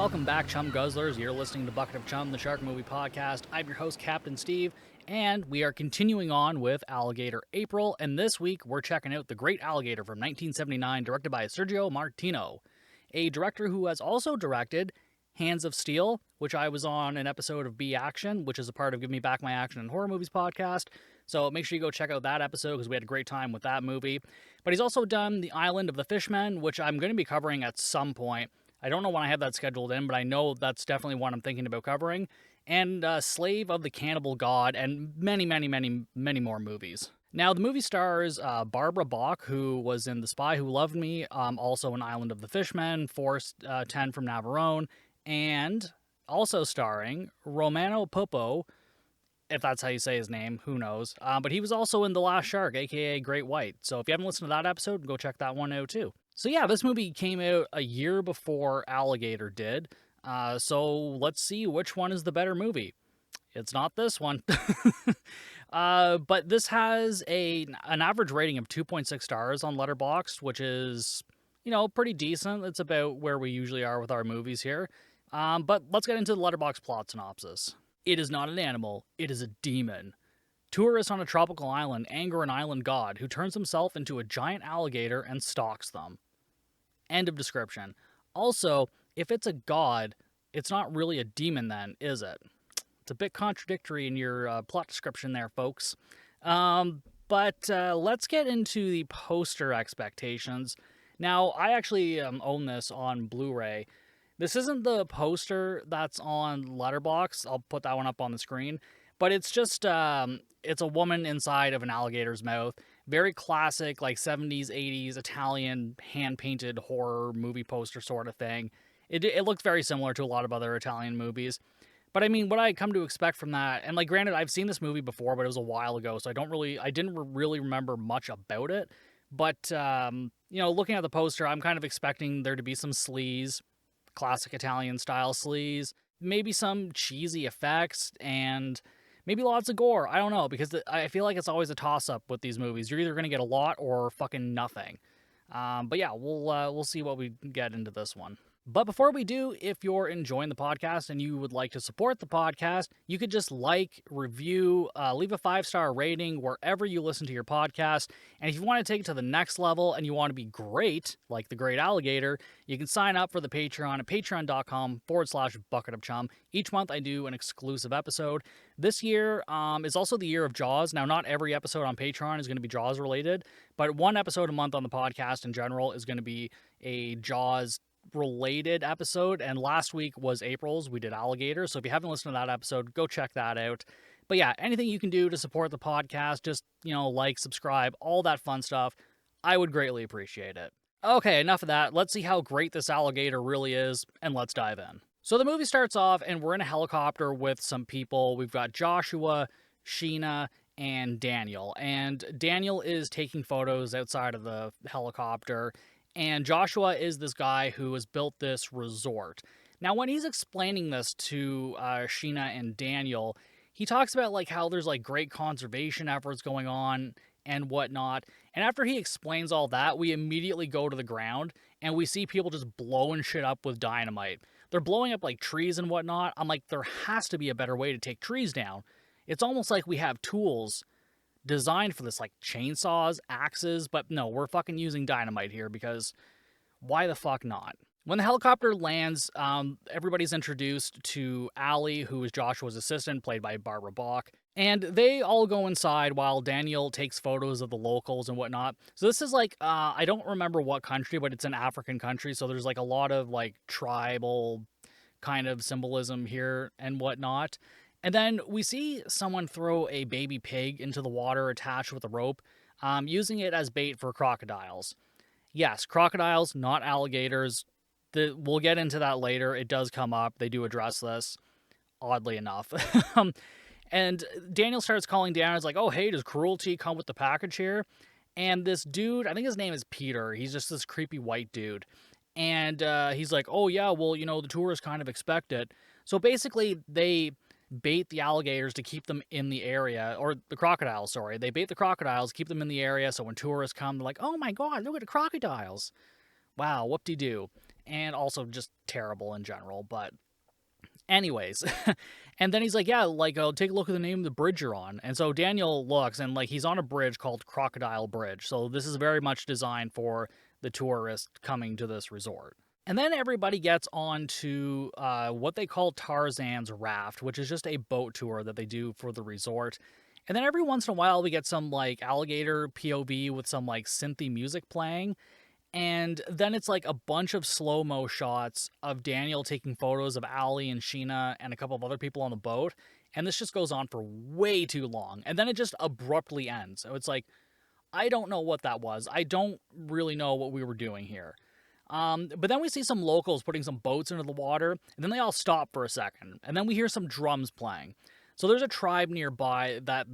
Welcome back, Chum Guzzlers. You're listening to Bucket of Chum, the Shark Movie Podcast. I'm your host, Captain Steve, and we are continuing on with Alligator April, and this week we're checking out The Great Alligator from 1979, directed by Sergio Martino, a director who has also directed Hands of Steel, which I was on an episode of B Action, which is a part of Give Me Back My Action and Horror Movies podcast. So make sure you go check out that episode because we had a great time with that movie. But he's also done The Island of the Fishmen, which I'm going to be covering at some point. I don't know when I have that scheduled in, but I know that's definitely one I'm thinking about covering. And Slave of the Cannibal God, and many more movies. Now, the movie stars Barbara Bach, who was in The Spy Who Loved Me, also in Island of the Fishmen, Force 10 from Navarone, and also starring Romano Popo, if that's how you say his name, who knows. But he was also in The Last Shark, aka Great White. So if you haven't listened to that episode, go check that one out too. So yeah, this movie came out a year before Alligator did. So let's see which one is the better movie. It's not this one. But this has an average rating of 2.6 stars on Letterboxd, which is, pretty decent. It's about where we usually are with our movies here. But let's get into the Letterboxd plot synopsis. It is not an animal, it is a demon. Tourists on a tropical island anger an island god who turns himself into a giant alligator and stalks them. End of description. Also, if it's a god, it's not really a demon then, is it? It's a bit contradictory in your plot description there, folks. But let's get into the poster expectations. Now, I actually own this on Blu-ray. This isn't the poster that's on Letterboxd. I'll put that one up on the screen. But it's just, it's a woman inside of an alligator's mouth. Very classic, like 70s, 80s Italian hand-painted horror movie poster sort of thing. It looks very similar to a lot of other Italian movies. But I mean, what I come to expect from that, and like granted, I've seen this movie before, but it was a while ago, so I didn't really remember much about it. But, looking at the poster, I'm kind of expecting there to be some sleaze, classic Italian style sleaze, maybe some cheesy effects, and maybe lots of gore. I don't know, because I feel like it's always a toss-up with these movies. You're either going to get a lot or fucking nothing. But yeah, we'll see what we get into this one. But before we do, if you're enjoying the podcast and you would like to support the podcast, you could just review, leave a 5-star rating wherever you listen to your podcast. And if you want to take it to the next level and you want to be great, like the Great Alligator, you can sign up for the Patreon at patreon.com/bucketofchum. Each month I do an exclusive episode. This year is also the year of Jaws. Now, not every episode on Patreon is going to be Jaws related, but one episode a month on the podcast in general is going to be a Jaws related episode, and last week was April's. We did Alligator, so if you haven't listened to that episode, go check that out. But yeah, anything you can do to support the podcast, just, like, subscribe, all that fun stuff, I would greatly appreciate it. Okay, enough of that. Let's see how great this alligator really is, and let's dive in. So the movie starts off, and we're in a helicopter with some people. We've got Joshua, Sheena, and Daniel. And Daniel is taking photos outside of the helicopter, and Joshua is this guy who has built this resort. Now, when he's explaining this to Sheena and Daniel, he talks about like how there's like great conservation efforts going on and whatnot. And after he explains all that, we immediately go to the ground and we see people just blowing shit up with dynamite. They're blowing up like trees and whatnot. I'm like, there has to be a better way to take trees down. It's almost like we have tools designed for this, like chainsaws, axes, but no, we're fucking using dynamite here because why the fuck not? When the helicopter lands, everybody's introduced to Allie, who is Joshua's assistant, played by Barbara Bach, and they all go inside while Daniel takes photos of the locals and whatnot. So this is like, I don't remember what country, but it's an African country, so there's like a lot of like tribal kind of symbolism here and whatnot. And then we see someone throw a baby pig into the water attached with a rope, using it as bait for crocodiles. Yes, crocodiles, not alligators. We'll get into that later. It does come up. They do address this, oddly enough. And Daniel starts calling down. It's like, oh, hey, does cruelty come with the package here? And this dude, I think his name is Peter. He's just this creepy white dude. And he's like, oh, yeah, well, the tourists kind of expect it. So basically, they bait the alligators to keep them in the area, or the crocodiles, sorry. They bait the crocodiles, keep them in the area, so when tourists come, they're like, oh my god, look at the crocodiles. Wow, whoop-de-doo. and also just terrible in general. But anyways, and then he's like, yeah, like, take a look at the name of the bridge you're on. And so Daniel looks, and like he's on a bridge called Crocodile Bridge. So this is very much designed for the tourist coming to this resort. And then everybody gets on to what they call Tarzan's Raft, which is just a boat tour that they do for the resort. And then every once in a while, we get some like alligator POV with some like synthy music playing. And then it's like a bunch of slow-mo shots of Daniel taking photos of Allie and Sheena and a couple of other people on the boat. And this just goes on for way too long. And then it just abruptly ends. So it's like, I don't know what that was. I don't really know what we were doing here. But then we see some locals putting some boats into the water, and then they all stop for a second. And then we hear some drums playing. So there's a tribe nearby that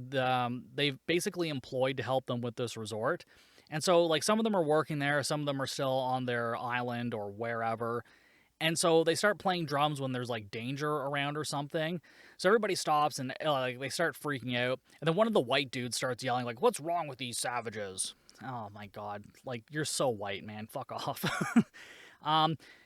they've basically employed to help them with this resort. And so, like, some of them are working there, some of them are still on their island or wherever. And so they start playing drums when there's, like, danger around or something. So everybody stops and, like, they start freaking out. And then one of the white dudes starts yelling, like, what's wrong with these savages? Oh, my God. Like, you're so white, man. Fuck off.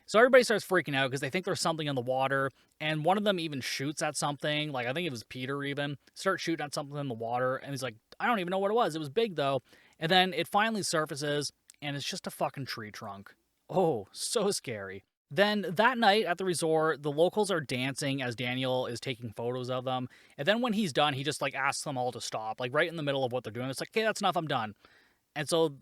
So everybody starts freaking out because they think there's something in the water. And one of them even shoots at something. Like, I think it was Peter even. Starts shooting at something in the water. And he's like, I don't even know what it was. It was big, though. And then it finally surfaces, and it's just a fucking tree trunk. Oh, so scary. Then that night at the resort, the locals are dancing as Daniel is taking photos of them. And then when he's done, he just like asks them all to stop, like right in the middle of what they're doing. It's like, okay, that's enough, I'm done. And so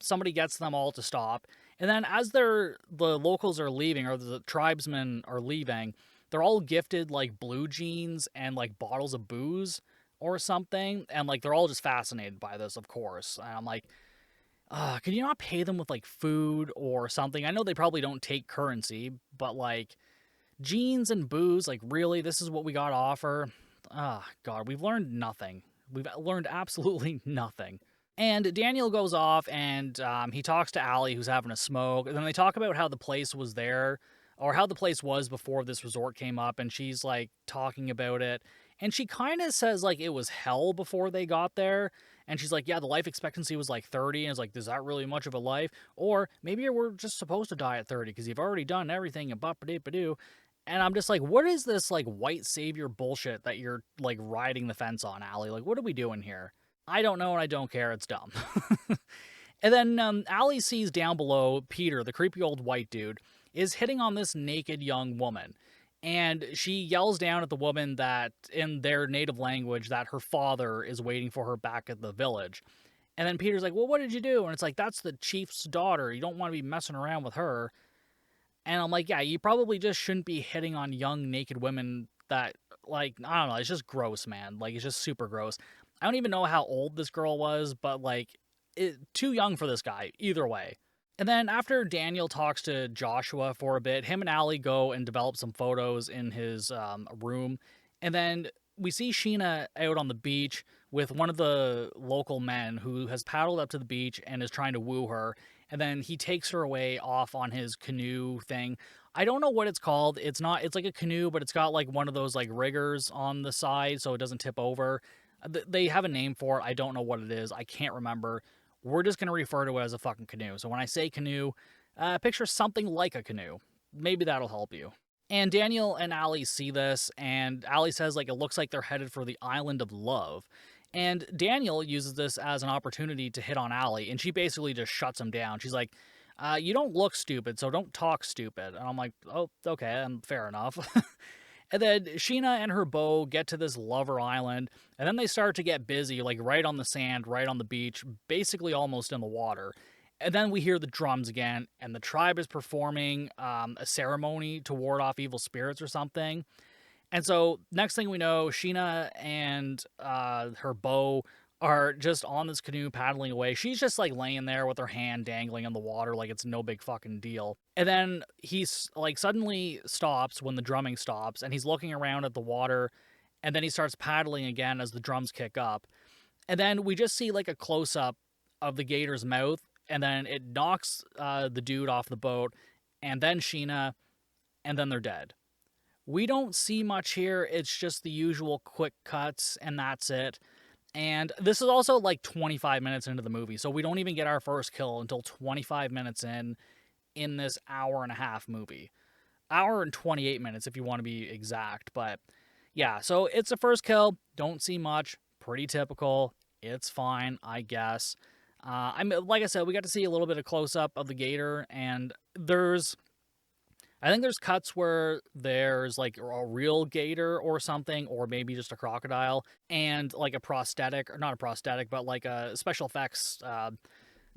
somebody gets them all to stop. And then as the locals are leaving, or the tribesmen are leaving, they're all gifted like blue jeans and like bottles of booze or something. And like they're all just fascinated by this, of course. And I'm like, can you not pay them with like food or something? I know they probably don't take currency, but like jeans and booze, like really, this is what we got to offer? God, we've learned nothing. We've learned absolutely nothing. And Daniel goes off and he talks to Allie, who's having a smoke. And then they talk about how the place was there, or how the place was before this resort came up. And she's like talking about it. And she kind of says like it was hell before they got there. And she's like, yeah, the life expectancy was like 30. And it's like, is that really much of a life? Or maybe we're just supposed to die at 30 because you've already done everything and ba-ba-dee-ba-doo. And I'm just like, what is this like white savior bullshit that you're like riding the fence on, Allie? Like, what are we doing here? I don't know and I don't care. It's dumb. And then Allie sees down below Peter, the creepy old white dude, is hitting on this naked young woman. And she yells down at the woman that, in their native language, that her father is waiting for her back at the village. And then Peter's like, well, what did you do? And it's like, that's the chief's daughter. You don't want to be messing around with her. And I'm like, yeah, you probably just shouldn't be hitting on young naked women that, like, I don't know, it's just gross, man. Like, it's just super gross. I don't even know how old this girl was, but, like, too young for this guy, either way. And then after Daniel talks to Joshua for a bit, him and Allie go and develop some photos in his room. And then we see Sheena out on the beach with one of the local men who has paddled up to the beach and is trying to woo her. And then he takes her away off on his canoe thing. I don't know what it's called. It's like a canoe, but it's got like one of those like riggers on the side so it doesn't tip over. They have a name for it. I don't know what it is. I can't remember. We're just going to refer to it as a fucking canoe. So when I say canoe, picture something like a canoe. Maybe that'll help you. And Daniel and Allie see this, and Allie says, like, it looks like they're headed for the Island of Love. And Daniel uses this as an opportunity to hit on Allie, and she basically just shuts him down. She's like, you don't look stupid, so don't talk stupid. And I'm like, oh, okay, fair enough. And then Sheena and her beau get to this lover island, and then they start to get busy, like right on the sand, right on the beach, basically almost in the water. And then we hear the drums again, and the tribe is performing a ceremony to ward off evil spirits or something. And so next thing we know, Sheena and her beau are just on this canoe paddling away. She's just like laying there with her hand dangling in the water like it's no big fucking deal. And then he's like suddenly stops when the drumming stops, and he's looking around at the water, and then he starts paddling again as the drums kick up. And then we just see like a close-up of the gator's mouth, and then it knocks the dude off the boat, and then Sheena, and then they're dead. We don't see much here. It's just the usual quick cuts, and that's it. And this is also like 25 minutes into the movie, so we don't even get our first kill until 25 minutes in. in this hour and a half movie. Hour and 28 minutes if you want to be exact. But yeah, so it's a first kill. Don't see much. Pretty typical. It's fine, I guess. Like I said, we got to see a little bit of close up of the gator, and I think there's cuts where there's like a real gator or something, or maybe just a crocodile, and like a prosthetic, or not a prosthetic, but like a special effects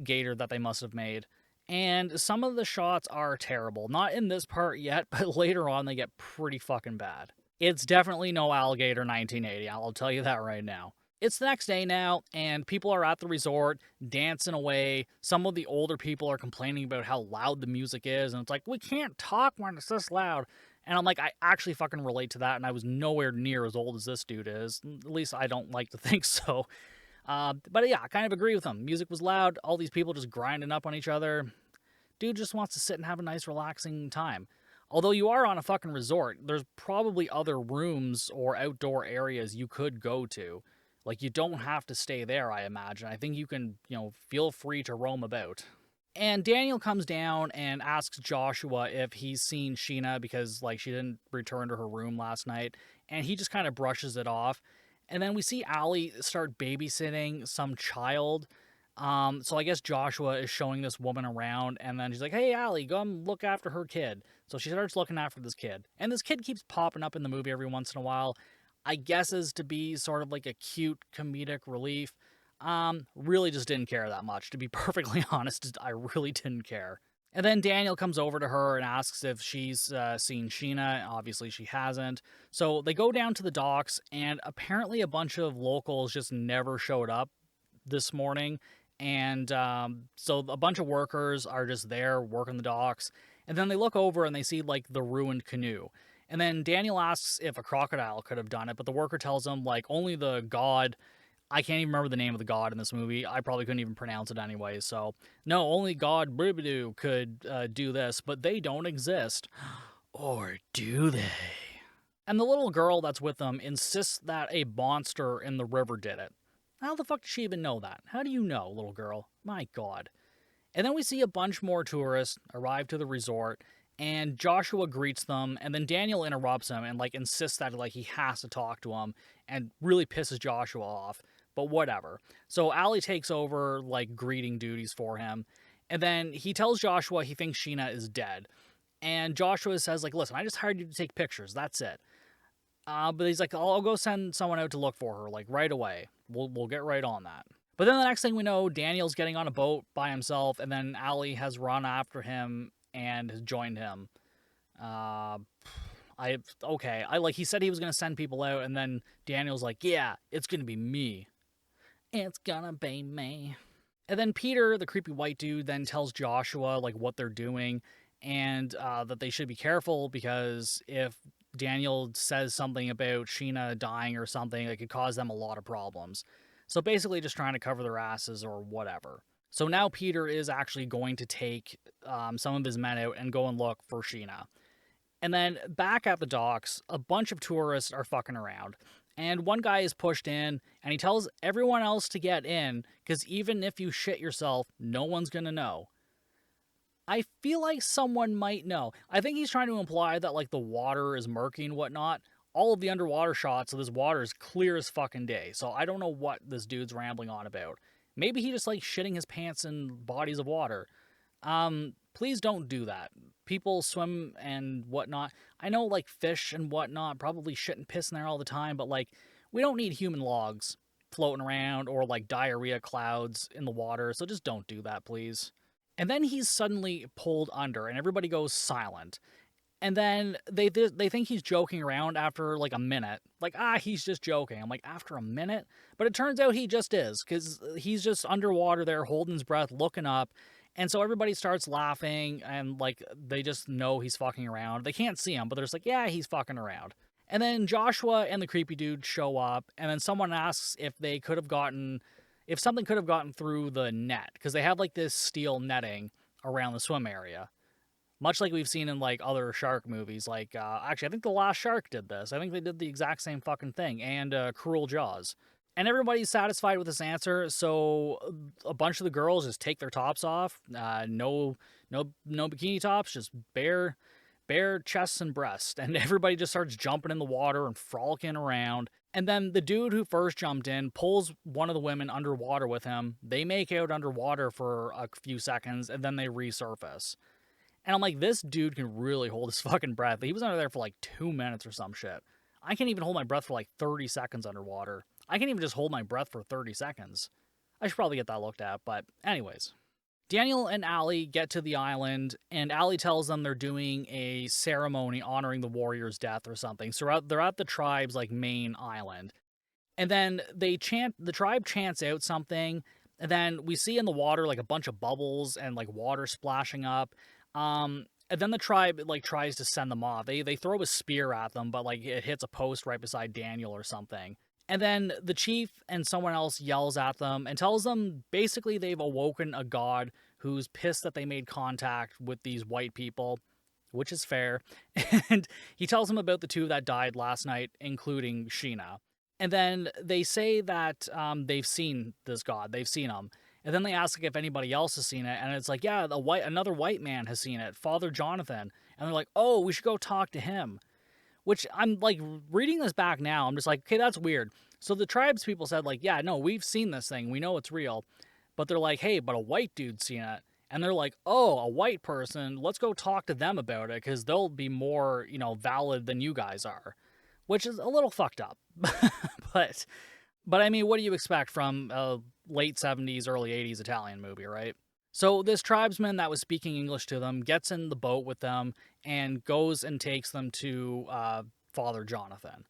gator that they must have made. And some of the shots are terrible. Not in this part yet, but later on they get pretty fucking bad. It's definitely no Alligator 1980, I'll tell you that right now. It's the next day now, and people are at the resort dancing away. Some of the older people are complaining about how loud the music is, and it's like, we can't talk when it's this loud. And I'm like, I actually fucking relate to that, and I was nowhere near as old as this dude is. At least I don't like to think so. But yeah, I kind of agree with him. Music was loud, all these people just grinding up on each other. Dude just wants to sit and have a nice, relaxing time. Although you are on a fucking resort, there's probably other rooms or outdoor areas you could go to. Like, you don't have to stay there, I imagine. I think you can, feel free to roam about. And Daniel comes down and asks Joshua if he's seen Sheena because, like, she didn't return to her room last night. And he just kind of brushes it off. And then we see Allie start babysitting some child. So I guess Joshua is showing this woman around, and then she's like, hey, Allie, go and look after her kid. So she starts looking after this kid. And this kid keeps popping up in the movie every once in a while. I guess is to be sort of like a cute comedic relief. Really just didn't care that much. To be perfectly honest, I really didn't care. And then Daniel comes over to her and asks if she's seen Sheena. Obviously, she hasn't. So they go down to the docks, and apparently a bunch of locals just never showed up this morning. And so a bunch of workers are just there working the docks. And then they look over and they see, like, the ruined canoe. And then Daniel asks if a crocodile could have done it, but the worker tells him, like, only the god, I can't even remember the name of the god in this movie. I probably couldn't even pronounce it anyway. So, no, only God Bribidoo could do this, but they don't exist. Or do they? And the little girl that's with them insists that a monster in the river did it. How the fuck does she even know that? How do you know, little girl? My God. And then we see a bunch more tourists arrive to the resort, and Joshua greets them, and then Daniel interrupts him and, like, insists that, like, he has to talk to him, and really pisses Joshua off. But whatever. So Allie takes over, like, greeting duties for him, and then he tells Joshua he thinks Sheena is dead. And Joshua says, like, listen, I just hired you to take pictures. That's it. But he's like, I'll go send someone out to look for her, like, right away. We'll get right on that. But then the next thing we know, Daniel's getting on a boat by himself, and then Allie has run after him and has joined him. He said he was gonna send people out, and then Daniel's like, yeah, it's gonna be me. It's gonna be me. And then Peter, the creepy white dude, then tells Joshua, like, what they're doing, and that they should be careful because if Daniel says something about Sheena dying or something, it could cause them a lot of problems. So basically just trying to cover their asses or whatever. So now Peter is actually going to take some of his men out and go and look for Sheena. And then back at the docks, a bunch of tourists are fucking around. And one guy is pushed in, and he tells everyone else to get in, because even if you shit yourself, no one's going to know. I feel like someone might know. I think he's trying to imply that, like, the water is murky and whatnot. All of the underwater shots of this water is clear as fucking day, so I don't know what this dude's rambling on about. Maybe he just likes shitting his pants in bodies of water. Please don't do that. People swim and whatnot. I know, like, fish and whatnot probably shit and piss in there all the time, but, like, we don't need human logs floating around or, like, diarrhea clouds in the water, so just don't do that, please. And then he's suddenly pulled under, and everybody goes silent. And then they think he's joking around after, like, a minute. Like, he's just joking. I'm like, after a minute? But it turns out he just is, because he's just underwater there, holding his breath, looking up. And so everybody starts laughing, and, like, they just know he's fucking around. They can't see him, but they're just like, yeah, he's fucking around. And then Joshua and the creepy dude show up, and then someone asks if something could have gotten through the net, because they have, like, this steel netting around the swim area. Much like we've seen in, like, other shark movies. Like, actually, I think The Last Shark did this. I think they did the exact same fucking thing. And Cruel Jaws. And everybody's satisfied with this answer, so a bunch of the girls just take their tops off. No no bikini tops, just bare chests and breasts. And everybody just starts jumping in the water and frolicking around. And then the dude who first jumped in pulls one of the women underwater with him. They make out underwater for a few seconds, and then they resurface. And I'm like, this dude can really hold his fucking breath. He was under there for like 2 minutes or some shit. I can't even hold my breath for like 30 seconds underwater. I can't even just hold my breath for 30 seconds. I should probably get that looked at, but anyways. Daniel and Allie get to the island, and Allie tells them they're doing a ceremony honoring the warrior's death or something. So they're at the tribe's like main island. And then the tribe chants out something, and then we see in the water like a bunch of bubbles and like water splashing up. And then the tribe like tries to send them off. They throw a spear at them, but like it hits a post right beside Daniel or something. And then the chief and someone else yells at them and tells them basically they've awoken a god who's pissed that they made contact with these white people, which is fair. And he tells them about the two that died last night, including Sheena. And then they say that they've seen this god. They've seen him. And then they ask like, if anybody else has seen it. And it's like, yeah, another white man has seen it, Father Jonathan. And they're like, oh, we should go talk to him. Which I'm like reading this back now. I'm just like, okay, that's weird. So the tribes people said like, yeah, no, we've seen this thing. We know it's real. But they're like, hey, but a white dude's seen it. And they're like, oh, a white person. Let's go talk to them about it because they'll be more, valid than you guys are. Which is a little fucked up. But I mean, what do you expect from a late 70s, early 80s Italian movie, right? So this tribesman that was speaking English to them gets in the boat with them and goes and takes them to Father Jonathan.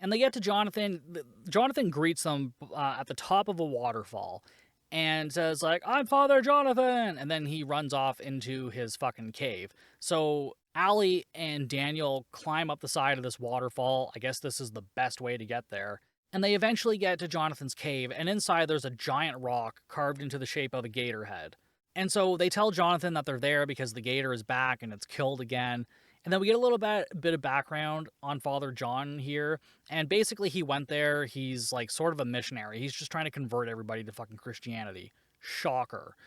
And they get to Jonathan. Jonathan greets them at the top of a waterfall and says, like, I'm Father Jonathan! And then he runs off into his fucking cave. So Allie and Daniel climb up the side of this waterfall. I guess this is the best way to get there. And they eventually get to Jonathan's cave, and inside there's a giant rock carved into the shape of a gator head. And so they tell Jonathan that they're there because the gator is back and it's killed again. And then we get a little bit of background on Father John here. And basically he went there. He's like sort of a missionary. He's just trying to convert everybody to fucking Christianity. Shocker.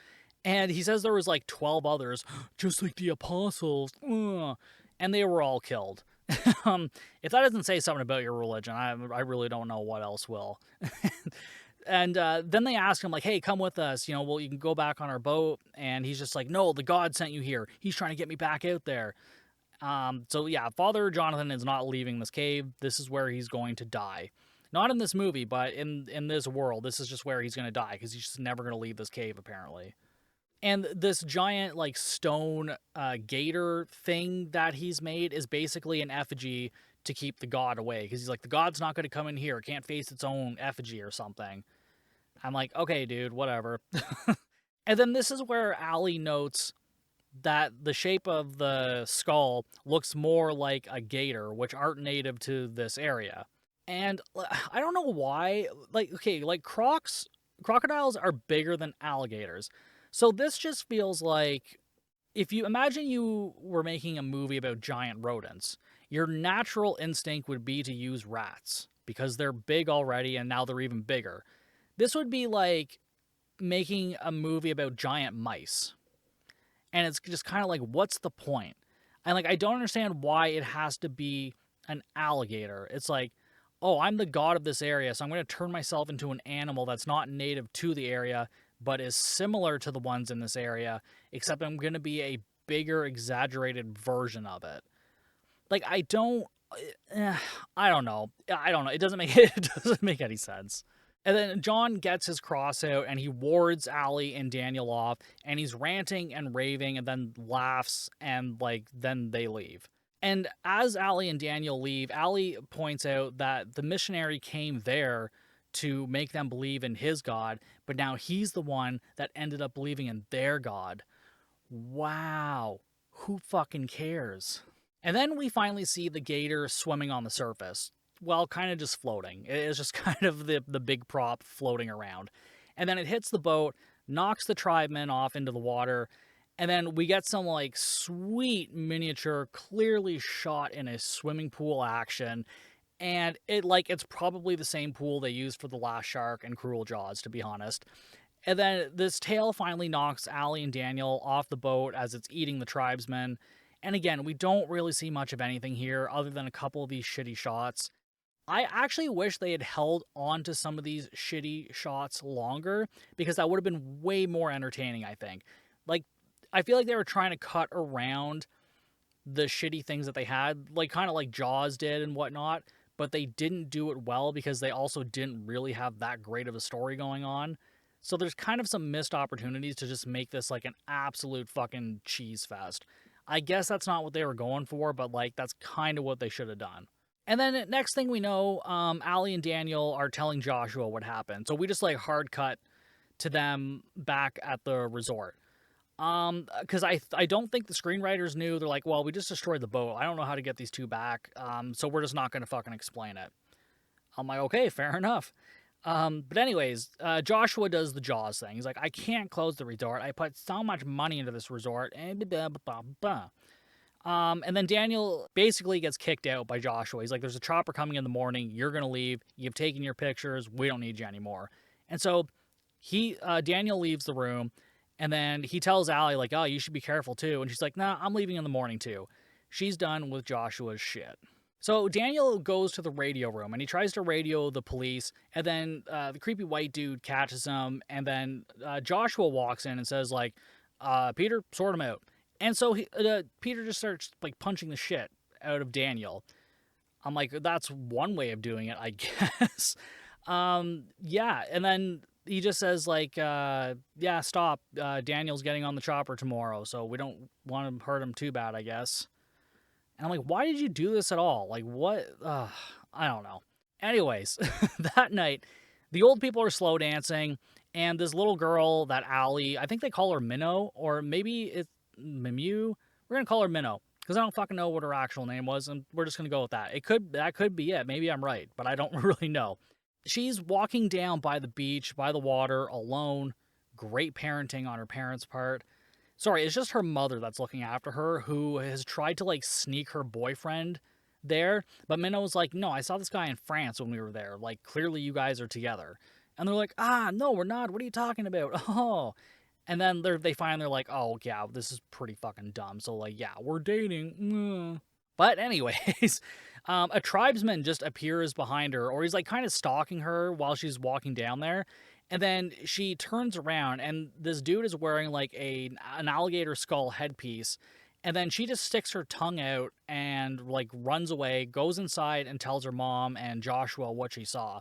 And he says there was like 12 others, just like the apostles. And they were all killed. If that doesn't say something about your religion, I really don't know what else will. And then they ask him, like, hey, come with us. You can go back on our boat. And he's just like, no, the God sent you here. He's trying to get me back out there. So, yeah, Father Jonathan is not leaving this cave. This is where he's going to die. Not in this movie, but in this world. This is just where he's going to die because he's just never going to leave this cave, apparently. And this giant, like, stone gator thing that he's made is basically an effigy to keep the god away. Because he's like, the god's not going to come in here. It can't face its own effigy or something. I'm like, okay, dude, whatever. And then this is where Allie notes that the shape of the skull looks more like a gator, which aren't native to this area. And I don't know why. Like, okay, like crocodiles are bigger than alligators. So this just feels like, if you imagine you were making a movie about giant rodents, your natural instinct would be to use rats because they're big already and now they're even bigger. This would be like making a movie about giant mice. And it's just kind of like, what's the point? And like, I don't understand why it has to be an alligator. It's like, oh, I'm the god of this area, so I'm going to turn myself into an animal that's not native to the area, but is similar to the ones in this area, except I'm going to be a bigger, exaggerated version of it. Like, I don't know. It doesn't make any sense. And then John gets his cross out and he wards Allie and Daniel off, and he's ranting and raving and then laughs, and then they leave. And as Allie and Daniel leave, Allie points out that the missionary came there to make them believe in his God, but now he's the one that ended up believing in their God. Wow. Who fucking cares? And then we finally see the gator swimming on the surface. Well, kind of just floating. It's just kind of the big prop floating around. And then it hits the boat, knocks the tribemen off into the water, and then we get some like sweet miniature, clearly shot in a swimming pool action. And it's probably the same pool they used for The Last Shark and Cruel Jaws, to be honest. And then this tail finally knocks Allie and Daniel off the boat as it's eating the tribesmen. And again, we don't really see much of anything here other than a couple of these shitty shots. I actually wish they had held on to some of these shitty shots longer, because that would have been way more entertaining, I think. Like, I feel like they were trying to cut around the shitty things that they had, like kind of like Jaws did and whatnot, but they didn't do it well because they also didn't really have that great of a story going on. So there's kind of some missed opportunities to just make this like an absolute fucking cheese fest. I guess that's not what they were going for, but like that's kind of what they should have done. And then next thing we know, Allie and Daniel are telling Joshua what happened. So we just like hard cut to them back at the resort. Because I don't think the screenwriters knew. They're like, well, we just destroyed the boat. I don't know how to get these two back. So we're just not going to fucking explain it. I'm like, okay, fair enough. But anyways, Joshua does the Jaws thing. He's like, I can't close the resort. I put so much money into this resort. And blah, blah, blah, blah. And then Daniel basically gets kicked out by Joshua. He's like, there's a chopper coming in the morning. You're going to leave. You've taken your pictures. We don't need you anymore. And so Daniel leaves the room. And then he tells Allie, like, oh, you should be careful too. And she's like, nah, I'm leaving in the morning too. She's done with Joshua's shit. So Daniel goes to the radio room and he tries to radio the police. And then the creepy white dude catches him. And then Joshua walks in and says, like, Peter, sort him out. And so Peter just starts like punching the shit out of Daniel. I'm like, that's one way of doing it, I guess. Yeah. And then he just says, like, yeah, stop. Daniel's getting on the chopper tomorrow, so we don't want to hurt him too bad, I guess. And I'm like, why did you do this at all? Like, what? I don't know. Anyways, that night, the old people are slow dancing, and this little girl that Allie, I think they call her Minnow, or maybe it's Mimu. We're going to call her Minnow, because I don't fucking know what her actual name was, and we're just going to go with that. That could be it. Maybe I'm right, but I don't really know. She's walking down by the beach, by the water, alone. Great parenting on her parents' part. Sorry, it's just her mother that's looking after her, who has tried to, like, sneak her boyfriend there. But Minnow was like, no, I saw this guy in France when we were there. Like, clearly you guys are together. And they're like, no, we're not. What are you talking about? Oh. And then they finally are like, oh, yeah, this is pretty fucking dumb. So, like, yeah, we're dating. But anyways, a tribesman just appears behind her, or he's like kind of stalking her while she's walking down there. And then she turns around and this dude is wearing like an alligator skull headpiece. And then she just sticks her tongue out and like runs away, goes inside and tells her mom and Joshua what she saw.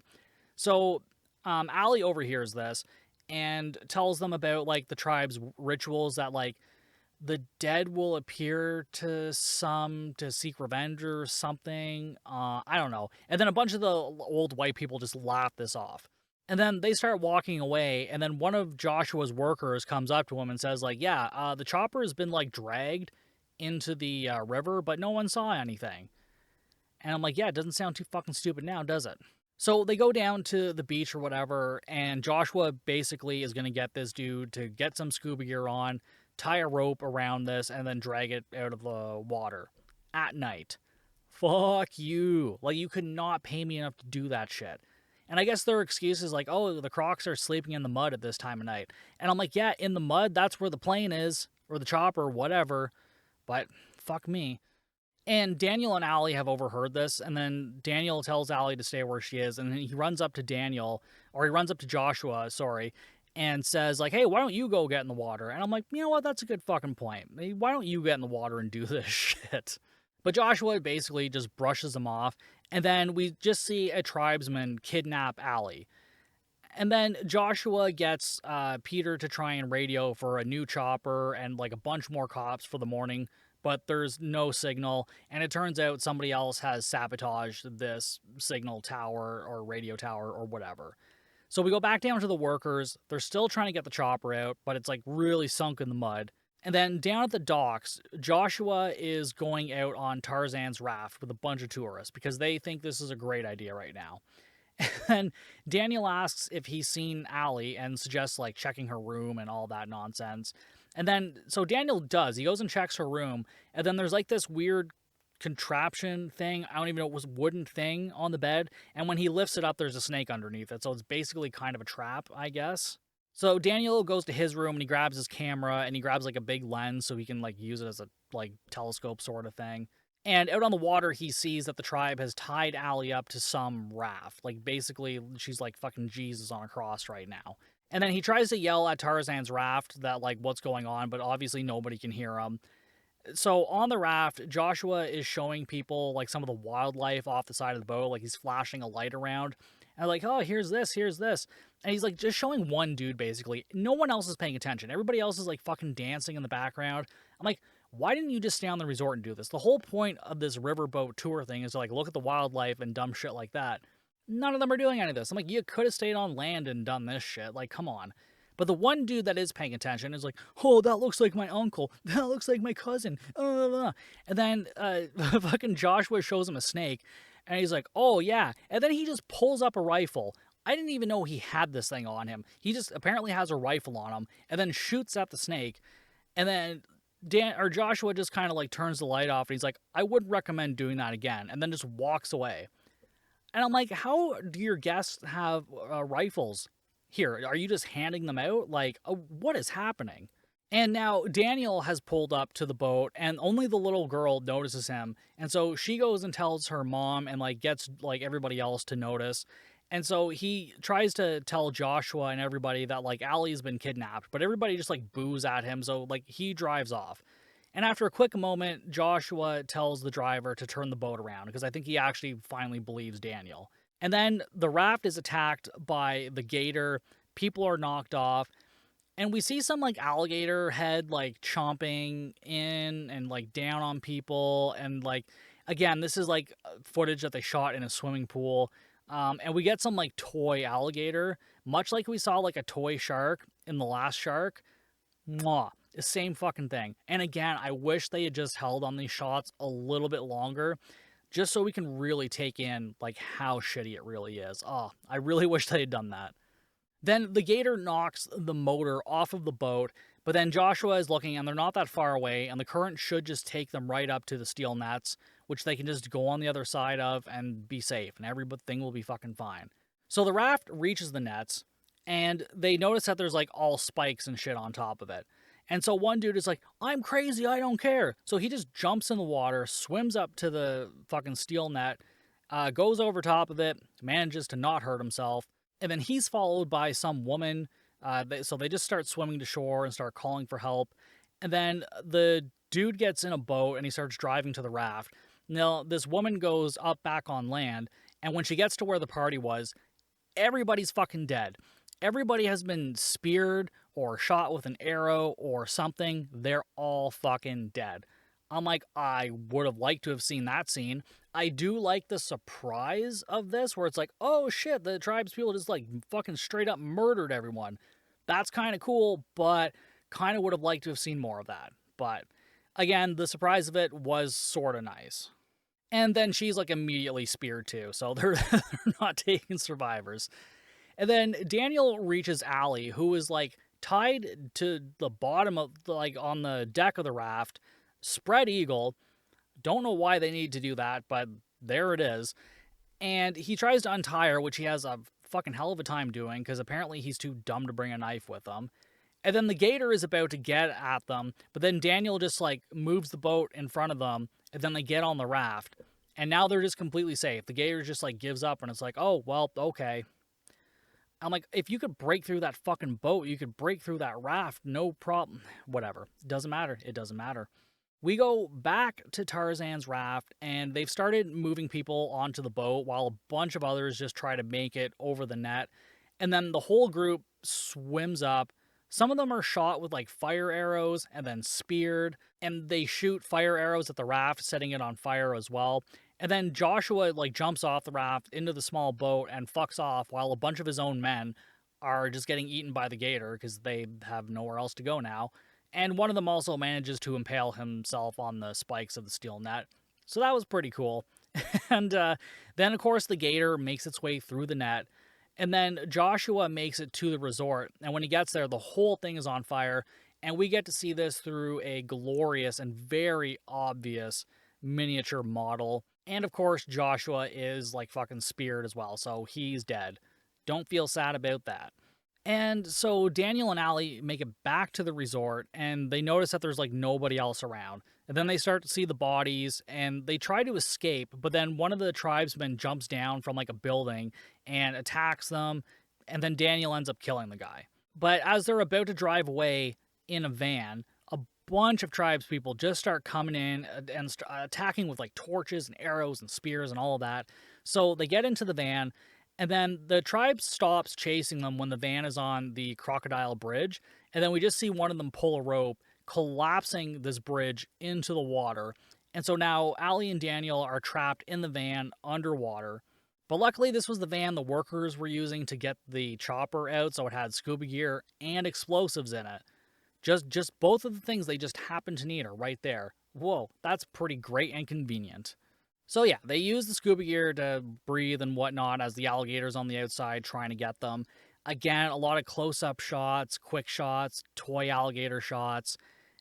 So Allie overhears this and tells them about like the tribe's rituals, that like the dead will appear to some to seek revenge or something. I don't know. And then a bunch of the old white people just laugh this off. And then they start walking away, and then one of Joshua's workers comes up to him and says, like, yeah, the chopper has been, like, dragged into the river, but no one saw anything. And I'm like, yeah, it doesn't sound too fucking stupid now, does it? So they go down to the beach or whatever, and Joshua basically is going to get this dude to get some scuba gear on, tie a rope around this, and then drag it out of the water at night. Fuck you. Like, you could not pay me enough to do that shit. And I guess their excuse is like, oh, the Crocs are sleeping in the mud at this time of night. And I'm like, yeah, in the mud, that's where the plane is, or the chopper, whatever. But fuck me. And Daniel and Allie have overheard this, and then Daniel tells Allie to stay where she is, and then he runs up to Joshua, and says, like, hey, why don't you go get in the water? And I'm like, you know what, that's a good fucking point. Why don't you get in the water and do this shit? But Joshua basically just brushes him off, and then we just see a tribesman kidnap Allie. And then Joshua gets Peter to try and radio for a new chopper and like a bunch more cops for the morning, but there's no signal, and it turns out somebody else has sabotaged this signal tower or radio tower or whatever. So we go back down to the workers. They're still trying to get the chopper out, but it's like really sunk in the mud. And then down at the docks, Joshua is going out on Tarzan's raft with a bunch of tourists because they think this is a great idea right now. And Daniel asks if he's seen Allie and suggests like checking her room and all that nonsense. And then, so Daniel does. He goes and checks her room. And then there's like this weird contraption thing. I don't even know, it was a wooden thing on the bed. And when he lifts it up, there's a snake underneath it. So it's basically kind of a trap, I guess. So Daniel goes to his room and he grabs his camera and he grabs like a big lens so he can like use it as a like telescope sort of thing. And out on the water, he sees that the tribe has tied Allie up to some raft. Like basically, she's like fucking Jesus on a cross right now. And then he tries to yell at Tarzan's raft that like what's going on, but obviously nobody can hear him. So on the raft, Joshua is showing people like some of the wildlife off the side of the boat, like he's flashing a light around. And like, oh, here's this, here's this. And he's like just showing one dude basically. No one else is paying attention. Everybody else is like fucking dancing in the background. I'm like, why didn't you just stay on the resort and do this? The whole point of this riverboat tour thing is to like look at the wildlife and dumb shit like that. None of them are doing any of this. I'm like, you could have stayed on land and done this shit. Like, come on. But the one dude that is paying attention is like, oh, that looks like my uncle. That looks like my cousin. And then fucking Joshua shows him a snake. And he's like, oh, yeah. And then he just pulls up a rifle. I didn't even know he had this thing on him. He just apparently has a rifle on him and then shoots at the snake. And then Joshua just kind of like turns the light off. And he's like, I wouldn't recommend doing that again. And then just walks away. And I'm like, how do your guests have rifles? Here, are you just handing them out? Like, what is happening? And now Daniel has pulled up to the boat and only the little girl notices him. And so she goes and tells her mom and like gets like everybody else to notice. And so he tries to tell Joshua and everybody that like Allie's been kidnapped, but everybody just like boos at him. So like he drives off. And after a quick moment, Joshua tells the driver to turn the boat around because I think he actually finally believes Daniel. And then the raft is attacked by the gator. People are knocked off. And we see some like alligator head like chomping in and like down on people. And like, again, this is like footage that they shot in a swimming pool. And we get some like toy alligator, much like we saw like a toy shark in the last shark. Mwah. The same fucking thing. And again, I wish they had just held on these shots a little bit longer just so we can really take in like how shitty it really is. Oh, I really wish they had done that. Then the gator knocks the motor off of the boat, but then Joshua is looking and they're not that far away and the current should just take them right up to the steel nets, which they can just go on the other side of and be safe and everything will be fucking fine. So the raft reaches the nets and they notice that there's like all spikes and shit on top of it. And so one dude is like, I'm crazy, I don't care. So he just jumps in the water, swims up to the fucking steel net, goes over top of it, manages to not hurt himself. And then he's followed by some woman. So they just start swimming to shore and start calling for help. And then the dude gets in a boat and he starts driving to the raft. Now, this woman goes up back on land. And when she gets to where the party was, everybody's fucking dead. Everybody has been speared or shot with an arrow or something. They're all fucking dead. I'm like, I would have liked to have seen that scene. I do like the surprise of this where it's like, oh shit, the tribes people just like fucking straight up murdered everyone. That's kind of cool, but kind of would have liked to have seen more of that. But again, the surprise of it was sort of nice. And then she's like immediately speared too, so they're not taking survivors. And then Daniel reaches Allie, who is like tied to the bottom of like on the deck of the raft, spread eagle. Don't know why they need to do that, but there it is. And he tries to untie her, which he has a fucking hell of a time doing because apparently he's too dumb to bring a knife with him. And then the gator is about to get at them, but then Daniel just like moves the boat in front of them, and then they get on the raft. And now they're just completely safe. The gator just like gives up and it's like, oh, well, okay. I'm like, if you could break through that fucking boat, you could break through that raft, no problem. Whatever. It doesn't matter. It doesn't matter. We go back to Tarzan's raft, and they've started moving people onto the boat while a bunch of others just try to make it over the net. And then the whole group swims up. Some of them are shot with like fire arrows and then speared, and they shoot fire arrows at the raft, setting it on fire as well. And then Joshua like jumps off the raft into the small boat and fucks off while a bunch of his own men are just getting eaten by the gator because they have nowhere else to go now. And one of them also manages to impale himself on the spikes of the steel net. So that was pretty cool. And then, of course, the gator makes its way through the net. And then Joshua makes it to the resort. And when he gets there, the whole thing is on fire. And we get to see this through a glorious and very obvious miniature model. And, of course, Joshua is, like, fucking speared as well. So he's dead. Don't feel sad about that. And so Daniel and Allie make it back to the resort, and they notice that there's like nobody else around. And then they start to see the bodies, and they try to escape, but then one of the tribesmen jumps down from like a building and attacks them, and then Daniel ends up killing the guy. But as they're about to drive away in a van, a bunch of tribespeople just start coming in and attacking with like torches and arrows and spears and all of that. So they get into the van, and then the tribe stops chasing them when the van is on the Crocodile Bridge. And then we just see one of them pull a rope, collapsing this bridge into the water. And so now Allie and Daniel are trapped in the van underwater. But luckily, this was the van the workers were using to get the chopper out, so it had scuba gear and explosives in it. Just both of the things they just happen to need are right there. Whoa, that's pretty great and convenient. So yeah, they use the scuba gear to breathe and whatnot as the alligator's on the outside trying to get them. Again, a lot of close-up shots, quick shots, toy alligator shots.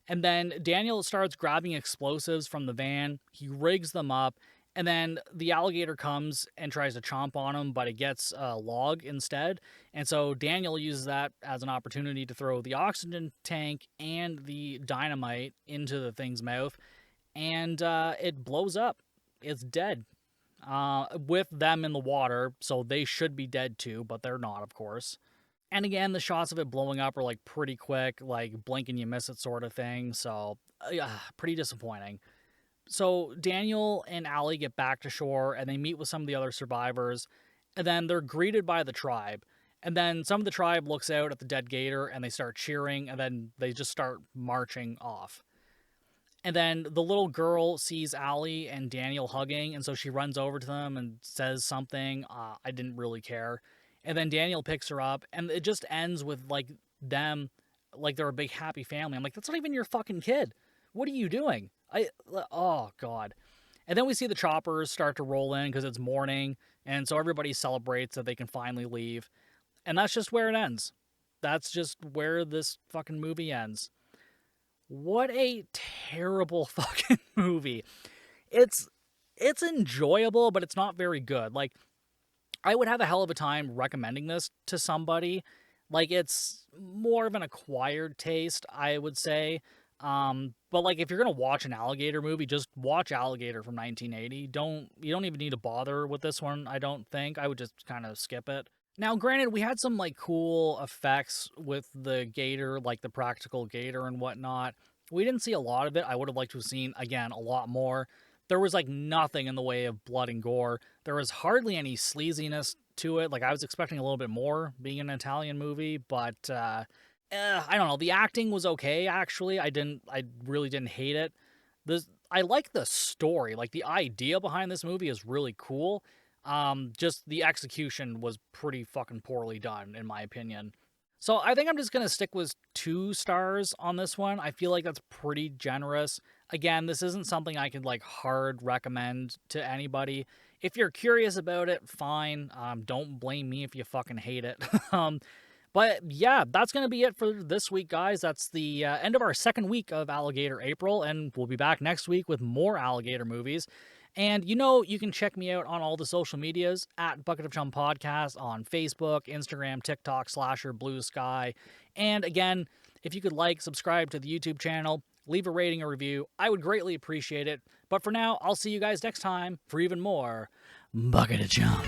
And then Daniel starts grabbing explosives from the van. He rigs them up. And then the alligator comes and tries to chomp on him, but it gets a log instead. And so Daniel uses that as an opportunity to throw the oxygen tank and the dynamite into the thing's mouth. And it blows up. It's dead. With them in the water, so they should be dead too, but they're not, of course. And again, the shots of it blowing up are like pretty quick, like blink and you miss it sort of thing, so pretty disappointing. So Daniel and Allie get back to shore, and they meet with some of the other survivors, and then they're greeted by the tribe. And then some of the tribe looks out at the dead gator, and they start cheering, and then they just start marching off. And then the little girl sees Allie and Daniel hugging, and so she runs over to them and says something. I didn't really care. And then Daniel picks her up, and it just ends with, like, them, like they're a big happy family. I'm like, that's not even your fucking kid. What are you doing? Oh, God. And then we see the choppers start to roll in because it's morning, and so everybody celebrates that they can finally leave. And that's just where it ends. That's just where this fucking movie ends. What a terrible fucking movie. It's enjoyable, but it's not very good. Like, I would have a hell of a time recommending this to somebody. Like, it's more of an acquired taste, I would say. But like, if you're gonna watch an alligator movie, just watch Alligator from 1980. You don't even need to bother with this one, I don't think. I would just kind of skip it. Now, granted, we had some, like, cool effects with the gator, like the practical gator and whatnot. We didn't see a lot of it. I would have liked to have seen, again, a lot more. There was, like, nothing in the way of blood and gore. There was hardly any sleaziness to it. Like, I was expecting a little bit more being an Italian movie, but, I don't know. The acting was okay, actually. I really didn't hate it. I like the story. Like, the idea behind this movie is really cool. Just the execution was pretty fucking poorly done, in my opinion. So I think I'm just going to stick with 2 stars on this one. I feel like that's pretty generous. Again, this isn't something I could, like, hard recommend to anybody. If you're curious about it, fine. Don't blame me if you fucking hate it. But yeah, that's going to be it for this week, guys. That's the end of our second week of Alligator April, and we'll be back next week with more alligator movies. And you can check me out on all the social medias at Bucket of Chum Podcast on Facebook, Instagram, TikTok, Slasher, Blue Sky. And again, if you could subscribe to the YouTube channel, leave a rating or review, I would greatly appreciate it. But for now, I'll see you guys next time for even more Bucket of Chum.